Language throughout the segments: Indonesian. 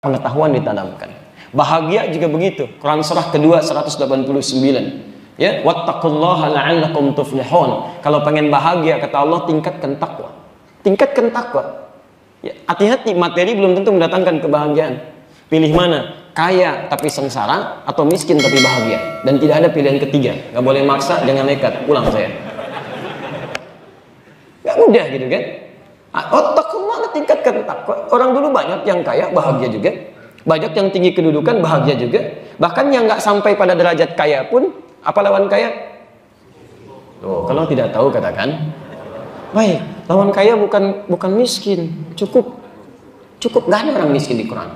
Pengetahuan ditanamkan. Bahagia juga begitu. Quran surah kedua 189. Ya, wattaqullaha la'allakum tuflihun. Kalau pengen bahagia kata Allah, tingkatkan takwa. Tingkatkan takwa. Ya, hati-hati, materi belum tentu mendatangkan kebahagiaan. Pilih mana? Kaya tapi sengsara atau miskin tapi bahagia. Dan tidak ada pilihan ketiga. Gak boleh maksa, jangan nekat. Pulang saya. Gak mudah gitu kan? Wattaqullaha, tingkatkan takwa. Orang dulu banyak yang kaya bahagia juga. Banyak yang tinggi kedudukan bahagia juga. Bahkan yang gak sampai pada derajat kaya pun, apa lawan kaya? Tuh, kalau tidak tahu katakan. Baik, lawan kaya bukan miskin, cukup. Gak ada orang miskin di Quran.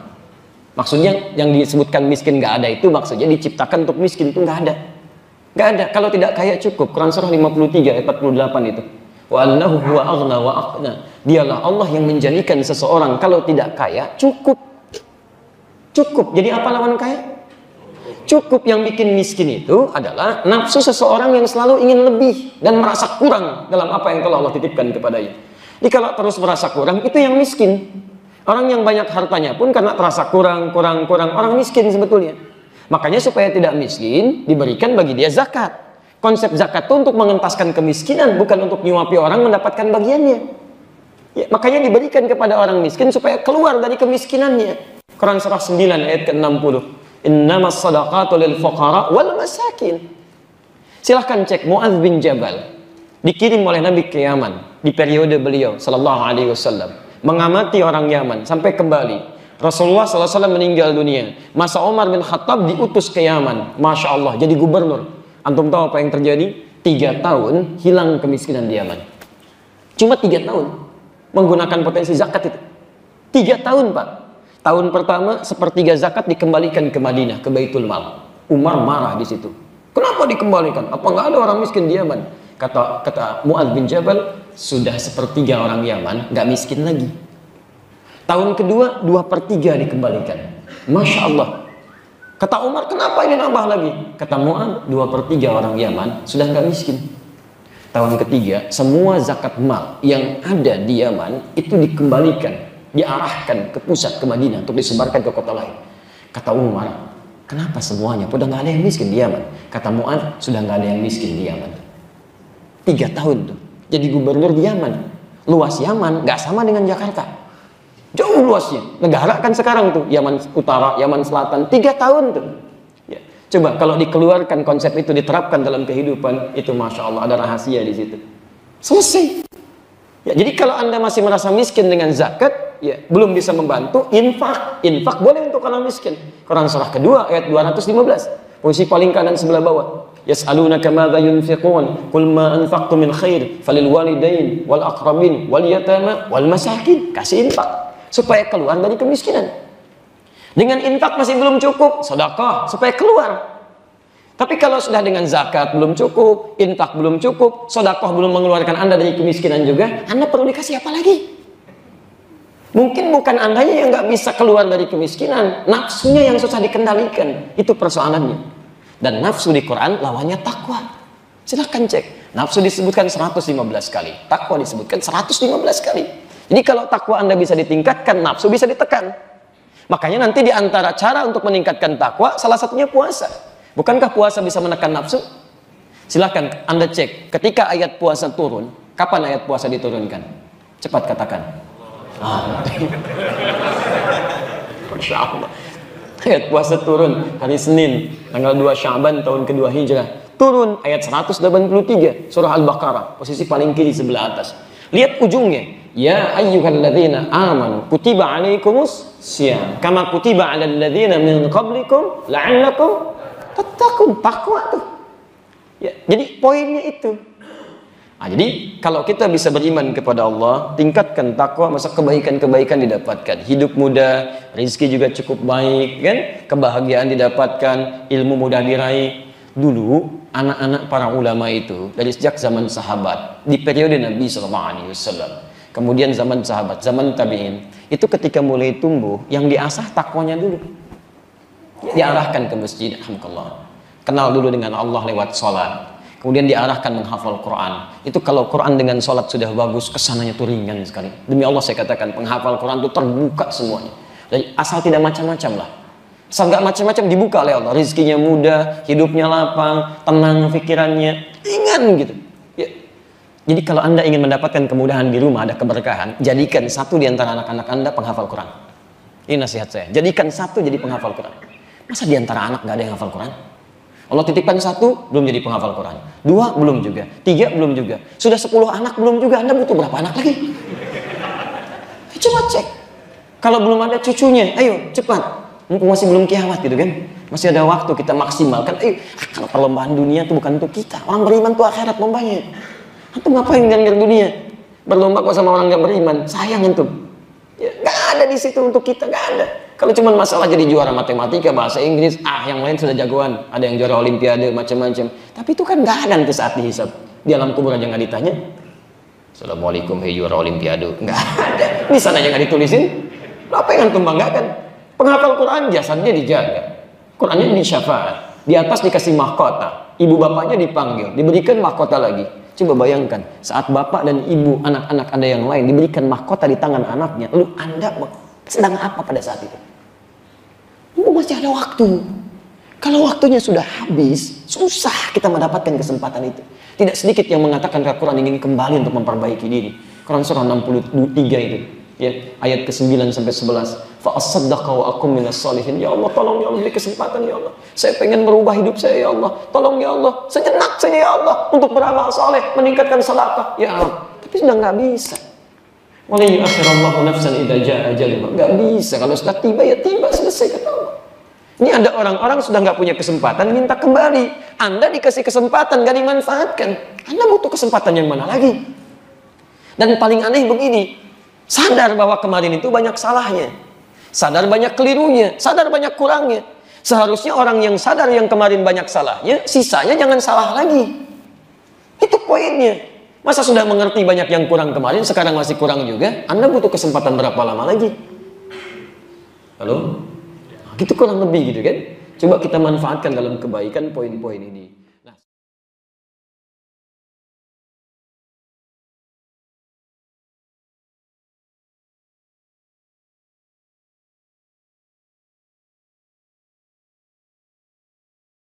Maksudnya yang disebutkan miskin gak ada itu maksudnya diciptakan untuk miskin, itu gak ada. Gak ada. Kalau tidak kaya cukup. Quran surah 53 ayat 48 itu. Wa annahu huwa aghna wa aqna. Dialah Allah yang menjadikan seseorang kalau tidak kaya cukup. Cukup. Jadi apa lawan kaya? Cukup. Yang bikin miskin itu adalah nafsu seseorang yang selalu ingin lebih dan merasa kurang dalam apa yang telah Allah titipkan kepadanya. Jadi kalau terus merasa kurang, itu yang miskin. Orang yang banyak hartanya pun karena terasa kurang, orang miskin sebetulnya. Makanya supaya tidak miskin, diberikan bagi dia zakat. Konsep zakat itu untuk mengentaskan kemiskinan, bukan untuk nyuapi orang mendapatkan bagiannya. Ya, makanya diberikan kepada orang miskin supaya keluar dari kemiskinannya. Quran surah 9 ayat ke-60. Innamas sadaqatu lil fuqara wal masakin. Silahkan cek Mu'adz bin Jabal. Dikirim oleh Nabi ke Yaman di periode beliau sallallahu alaihi wasallam, mengamati orang Yaman sampai kembali. Rasulullah SAW meninggal dunia. Masa Umar bin Khattab diutus ke Yaman. Masya Allah, jadi gubernur. Antum tahu apa yang terjadi? 3 tahun hilang kemiskinan di Yaman. Cuma 3 tahun menggunakan potensi zakat itu. 3 tahun Pak. Tahun pertama 1/3 zakat dikembalikan ke Madinah, ke Baitul Mal. Umar marah di situ. Kenapa dikembalikan? Apa nggak ada orang miskin di Yaman? Kata Mu'adz bin Jabal, sudah 1/3 orang Yaman nggak miskin lagi. Tahun kedua 2/3 dikembalikan. Masya Allah. Kata Umar, kenapa ini nambah lagi? Kata Mu'adz, 2/3 orang Yaman sudah nggak miskin. Tahun ketiga, semua zakat mal yang ada di Yaman itu dikembalikan, diarahkan ke pusat, ke Madinah untuk disebarkan ke kota lain. Kata Umar, kenapa semuanya? Udah nggak ada yang miskin di Yaman. Kata Mu'adz, sudah nggak ada yang miskin di Yaman. 3 tahun tuh jadi gubernur di Yaman. Luas Yaman nggak sama dengan Jakarta, jauh luasnya. Negara kan sekarang tuh Yaman Utara, Yaman Selatan, 3 tahun tuh ya. Coba kalau dikeluarkan konsep itu, diterapkan dalam kehidupan, itu Masya Allah ada rahasia di situ. Selesai ya. Jadi kalau Anda masih merasa miskin dengan zakat, ya belum bisa membantu, infak boleh untuk orang miskin. Quran surah kedua ayat 215, posisi paling kanan sebelah bawah. Yas'alunaka madza yunfiqun qul ma anfaqtum min khair falil walidain wal aqrabin wal yatama wal masakin. Kasih infak supaya keluar dari kemiskinan. Dengan infak masih belum cukup, sedekah supaya keluar. Tapi kalau sudah dengan zakat belum cukup, infak belum cukup, sedekah belum mengeluarkan Anda dari kemiskinan juga, Anda perlu dikasih apa lagi? Mungkin bukan Andanya yang nggak bisa keluar dari kemiskinan, nafsunya yang susah dikendalikan. Itu persoalannya. Dan nafsu di Quran lawannya takwa. Silahkan cek. Nafsu disebutkan 115 kali. Takwa disebutkan 115 kali. Jadi kalau takwa Anda bisa ditingkatkan, nafsu bisa ditekan. Makanya nanti di antara cara untuk meningkatkan takwa, salah satunya puasa. Bukankah puasa bisa menekan nafsu? Silahkan Anda cek. Ketika ayat puasa turun, kapan ayat puasa diturunkan? Cepat katakan. Masya Allah. Ayat puasa turun hari Senin tanggal 2 Sya'ban tahun kedua Hijrah. Turun ayat 183 surah Al-Baqarah, posisi paling kiri sebelah atas. Lihat ujungnya. Ya ayyuhalladzina amanu kutiba alaikumus syiyam kama kutiba alal ladzina min qablikum la'allakum tattaqun. Takwa tuh. Ya, jadi poinnya itu. Nah, jadi kalau kita bisa beriman kepada Allah, tingkatkan takwa, masa kebaikan-kebaikan didapatkan. Hidup mudah, rezeki juga cukup baik, kan? Kebahagiaan didapatkan, ilmu mudah diraih. Dulu anak-anak para ulama itu dari sejak zaman sahabat, di periode Nabi SAW, kemudian zaman sahabat, zaman tabi'in, itu ketika mulai tumbuh, yang diasah takwanya dulu. Diarahkan ke masjid, alhamdulillah. Kenal dulu dengan Allah lewat sholat. Kemudian diarahkan menghafal Quran. Itu kalau Quran dengan sholat sudah bagus, kesananya tuh ringan sekali. Demi Allah saya katakan, penghafal Quran itu terbuka semuanya. Jadi asal tidak macam-macam lah. Asal nggak macam-macam dibuka oleh Allah. Rizkinya mudah, hidupnya lapang, tenang pikirannya, ringan gitu. Ya. Jadi kalau Anda ingin mendapatkan kemudahan di rumah, ada keberkahan, jadikan satu di antara anak-anak Anda penghafal Quran. Ini nasihat saya. Jadikan satu jadi penghafal Quran. Masa di antara anak nggak ada yang hafal Quran? Allah titipkan satu, belum jadi penghafal Quran. Dua, belum juga. Tiga, belum juga. Sudah 10 anak, belum juga. Anda butuh berapa anak lagi? Coba cek. Kalau belum ada cucunya, ayo cepat. Mumpung masih belum kiamat gitu kan. Masih ada waktu kita maksimalkan. Ayo, kalau perlombaan dunia itu bukan untuk kita. Orang beriman itu akhirat lombanya. Antum ngapain dengan dunia? Berlomba kok sama orang yang beriman. Sayang antum. Ya, gak ada di situ untuk kita, gak ada. Kalau cuma masalah jadi juara matematika, bahasa Inggris, yang lain sudah jagoan. Ada yang juara olimpiade, macam-macam. Tapi itu kan gak ada nanti saat dihisab. Di alam kubur aja gak ditanya. Assalamualaikum, hei juara olimpiade. Gak ada. Di sana aja gak ditulisin. Apa yang antum banggakan? Penghafal Quran jasadnya dijaga. Qurannya di syafaat. Di atas dikasih mahkota. Ibu bapaknya dipanggil. Diberikan mahkota lagi. Coba bayangkan. Saat bapak dan ibu, anak-anak Anda yang lain diberikan mahkota di tangan anaknya. Lalu Anda sedang apa pada saat itu? Masih ada waktu. Kalau waktunya sudah habis, susah kita mendapatkan kesempatan itu. Tidak sedikit yang mengatakan Al-Quran ingin kembali untuk memperbaiki diri. Quran surah 63 itu, ya, ayat ke-9 sampai 11. Fa asaddaqa wa akum minas sholihin. Ya Allah, tolong ya Allah, beri kesempatan ya Allah. Saya pengen merubah hidup saya ya Allah. Tolong ya Allah, sejenak saja ya Allah untuk beramal saleh, meningkatkan sedekah ya Allah. Tapi sudah nggak bisa. Wala yu'akhirallahu nafsan idza jaa ajaluha. Nggak bisa. Kalau sudah tiba ya tiba, selesai kata Allah. Ini ada orang-orang sudah nggak punya kesempatan, minta kembali. Anda dikasih kesempatan, nggak dimanfaatkan. Anda butuh kesempatan yang mana lagi? Dan paling aneh begini, sadar bahwa kemarin itu banyak salahnya, sadar banyak kelirunya, sadar banyak kurangnya. Seharusnya orang yang sadar yang kemarin banyak salahnya, sisanya jangan salah lagi. Itu poinnya. Masa sudah mengerti banyak yang kurang kemarin, sekarang masih kurang juga? Anda butuh kesempatan berapa lama lagi? Halo? Gitu kurang lebih gitu kan. Coba kita manfaatkan dalam kebaikan poin-poin ini.